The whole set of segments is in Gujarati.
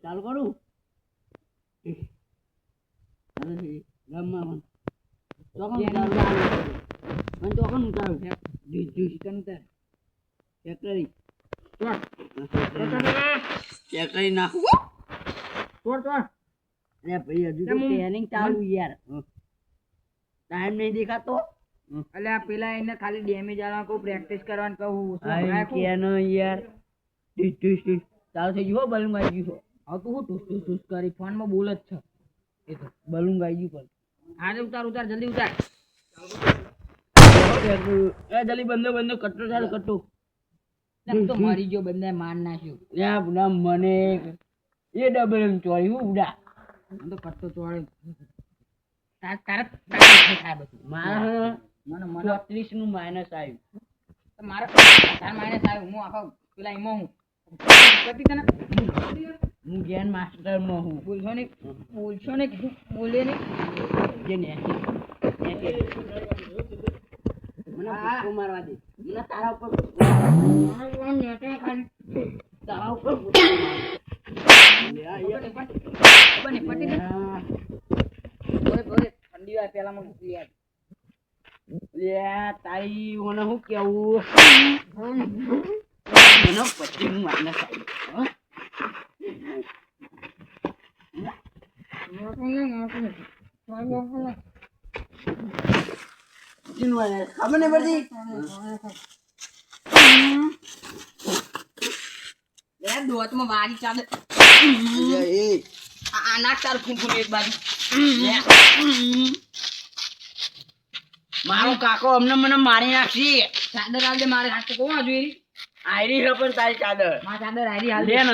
ચાલુ કરું રમવા ચોકન ઉતારું ચેક કરી નાખું અરે ભાઈ હજુ તો ટ્રેનિંગ ચાલુ યાર ટાઈમ નહીં દેખાતો અલ્યા પેલા એને ખાલી ડેમેજ આલવા કહું પ્રેક્ટિસ કરવાનું કહું કેનો યાર ચાલુ થઈ ગયું બલૂન આવી ગયું હવે તું હું ટૂસ ટૂસ ટૂસ કરી ફોનમાં બોલ જ છે એ તો બલૂન આવી ગયું આજે ઉતાર ઉતાર જલ્દી ઉતાર એ જલ્દી બંધો કટ્ટો ચાલુ કટ્ટો તો મરી ગયો બંને માર નાખ્યો યા બુડા મને એ ડબલ એમ ચોરી હું બુડા તો કટ્ટો ચોળે તારે થાય બધું મારા મને 34 નું માઇનસ આવ્યું મારે તાર માઇનસ આવ્યું હું આખો પેલા એમાં હું પતિ તને હું જ્ઞાન માસ્ટર માં હું બોલશો ને કીધું બોલે ને જે ને મને ભૂકો મારવા દે મને તારા ઉપર તારા ઉપર ઠંડી વાર પેલા માં મૂકી યાર તારી મને શું કેવું મને પછી હું માઇનસ ખબર નહીં પડતી દોતમાં વારી ચાલે આ નાક તારું ફૂંફૂં એક બાજુ મારો કાકો અમને મને મારી નાખી ચાદર આવજે મારે હાથ કોણ જોઈએ આયરી છે પણ તારી ચાદર મારી ચાદર આયરી હાલ લે ને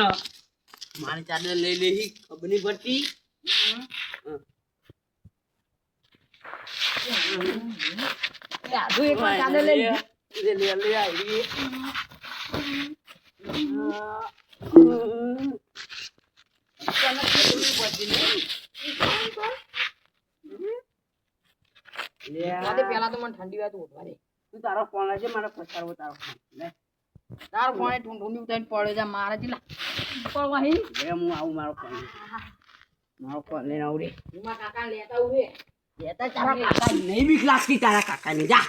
મારી ચાદર લઈ લેહી ખબર નહીં પડતી આજુ એક વાર ચાદર લઈ લે આયરી પેલા તો મને ઠંડી વાત ઉઠવા દે તું તારો ફોન છે મારે પછાડવો તારો ફોન લે તારો ફોન ઠંડી ઉઠાઈને પડે છે મારે ચીલા પડવા હી હું આવું મારો ફોન લઈને આવું રે ઉમા કાકા લેતા ઉભે લેતા તારા કાકા નહીં બીક લાગતી તારા કાકાને જા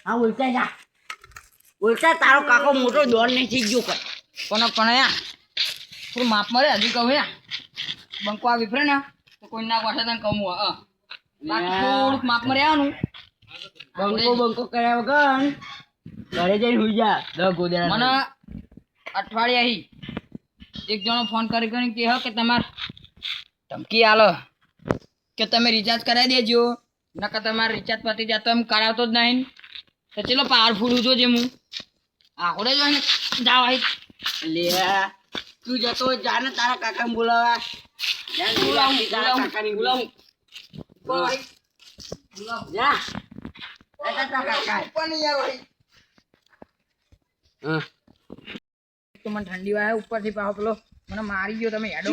હા ઉલટા જા ઉલટા તારો કાકો મોટો દોડ નહીં થઈ ગયો પણ યા થોડું માપ મરે હજુ કહું યા બંકો આ વિફરે ને તો કોઈ ના પાસે તને કહું બાકી થોડુંક માપ મરે આવવાનું બંકો કર્યા વગર ઘરે જઈને હુઈ જા મને અઠવાડિયા હી એક જણો ફોન કરી કે કે તમારે ધમકી આલો કે તમે રિચાર્જ કરાવી દેજો નકર તમારે રિચાર્જ પતી જાય તો એમ કરાવતો જ નહીં તો ચલો પાવરફુલ જોજે હું આખોડે જો જાવ અહીં લે તું જતો જા ને તારા કાકાને બોલાવા બોલાવું જા મને ઠંડી વાય ઉપરથી પાવ પેલો મને મારી ગયો તમે હેડો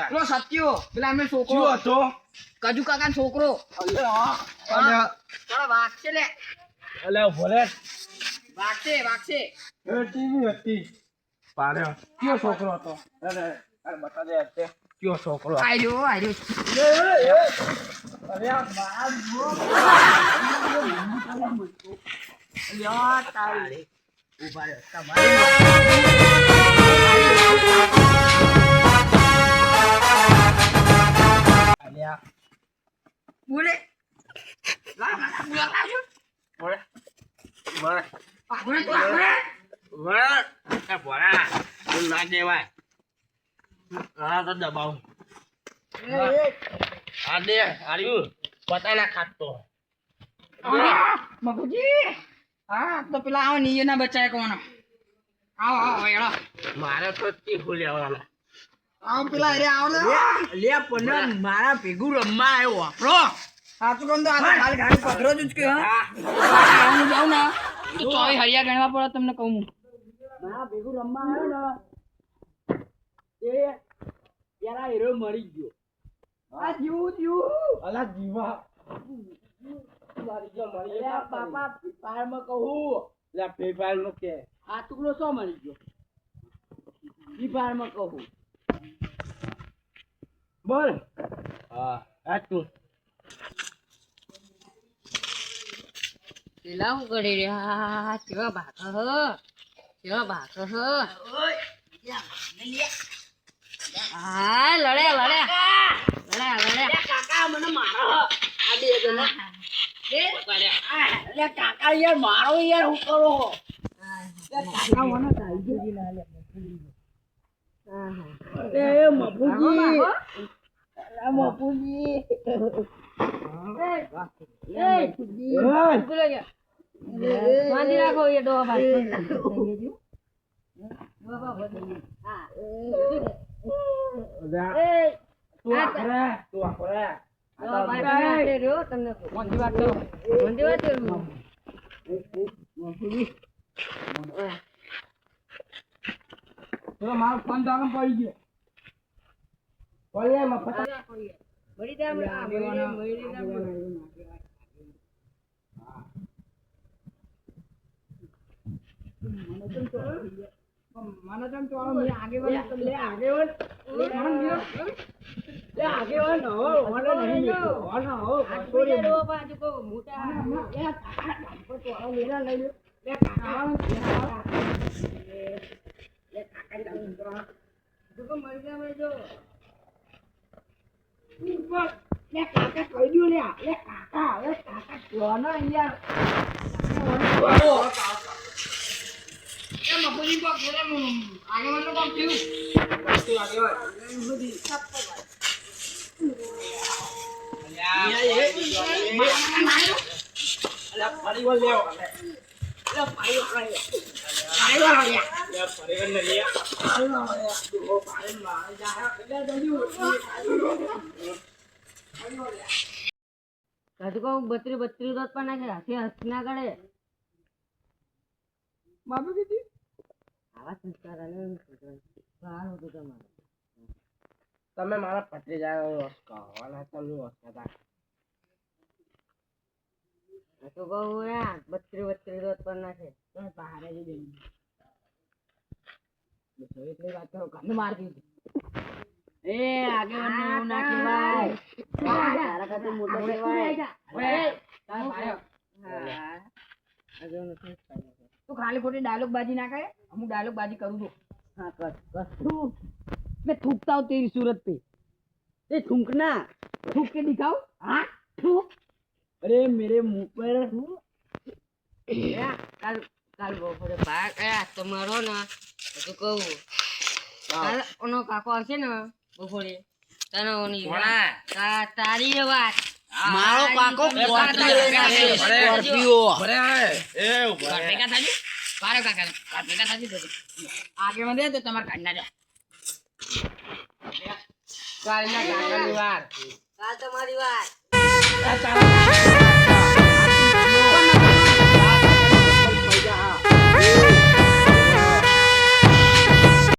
પેલો સત્યો પેલા અમે છોકરો હતો કજુ કાકા છોકરો વાગશે લે વાગશે કયો છોકરો હતો બતા દે કયો છોકરો આર્યો ઉભા રહ્યો બોલે ના દેવાય તો દબાવું આ દે આર્યું પતા ના ખાતો મગુજી હા તો પેલા આવો નીચે ના બચાય કોણ આવો એડો મારે તો તીખું લેવાના આવો પેલા અરે આવો લે પણ મારા ભેગું રમવા આવ્યો વાપરો સાચું કહું તો આ હાલ ગાડી પકડો જ કે હા હું જાઉં ને તો ચોઈ હરિયા ગણવા પડે તમને કહું હું મારા ભેગું રમવા આવ્યો ને એ પેલા હીરો મરી ગયો આ જીવું અલા જીવા બાપા પારમાં કહું લે ફ્રી ફાયર નું કે આ ટુકડો શો મળી ગયો દીપારમાં કહું બોલ હા આ તું પેલા હું કરી રહ્યા કેવા ભાગ હા લડે કાકા મને મારો આ બે જણા અરે કાકા યાર મારો યાર હું કરો કાકા મને ચાલજી ના લે અરે મફુજી અરે મફુજી બાંધી રાખો એ ડોહા ભાઈ તું આખરે તમને મોંધી વાત કરો તો મારો ફોન તો આગળ પડી ગયો પડી મફત મળી જાય મને તેમ તો મે આગેવાન લે આગેવાન લે આગેવાન હો મને નહીં મેળો હો છોડી દો બાજુ કો મોટા તો મેરા લઈ લે લે કાકા લે કાકા જો મળી જાય જો ઉપર લે કાકા કહી દો લે કાકા કોનો યાર એ મફુજી કો ઘરે આગેવાનો કામ થયું તું આગેવાન બધી અલ્યા પરિવાર લેવો અલ્યા પરિવાર લે પરિવાર ને લે ઓ પરિવાર જા એટલે કાજુ કો 32 દોત પણ નાખે હાથે હસના ગળે બાબુ કીધી આવા સંસ્કાર અને ભાર હતું તમારે તમે મારા ભત્રીજા કહવાના તમે હતા તો કહું યાર 32 દોત પણ નાખે પણ બહાર જ દે એટલી વાત કરો કાને માર દીધી એ આગેવાન ને એવું ના કહેવાય તારા કરતા મોટો કહેવાય તાર ભાઈ હા આગળ નથી તું ખાલી ખોટી ડાયલોગ બાજી ના કરે અમુક ડાયલોગ બાજી કરું દો हाँ कस तू मैं थूकता हूँ तेरी सूरत पे ये थूकना थूक के दिखाओ हाँ थूक अरे मेरे मुंह पर કાલ કાલ બપોરે ભાગ તમારો ને તો કહું કાલ ઓનો કાકો આવશે ને બપોરે તને ઓની તારી વાત मारो काको स्कॉर्पियो ભરે એ ભેગા થાજો બારે કાકા ભેગા થાજો તો આગે વધે તો તમાર કાઢ ના જા કાલના કાકાની વાત કાલ તમારી વાત આ ચાલો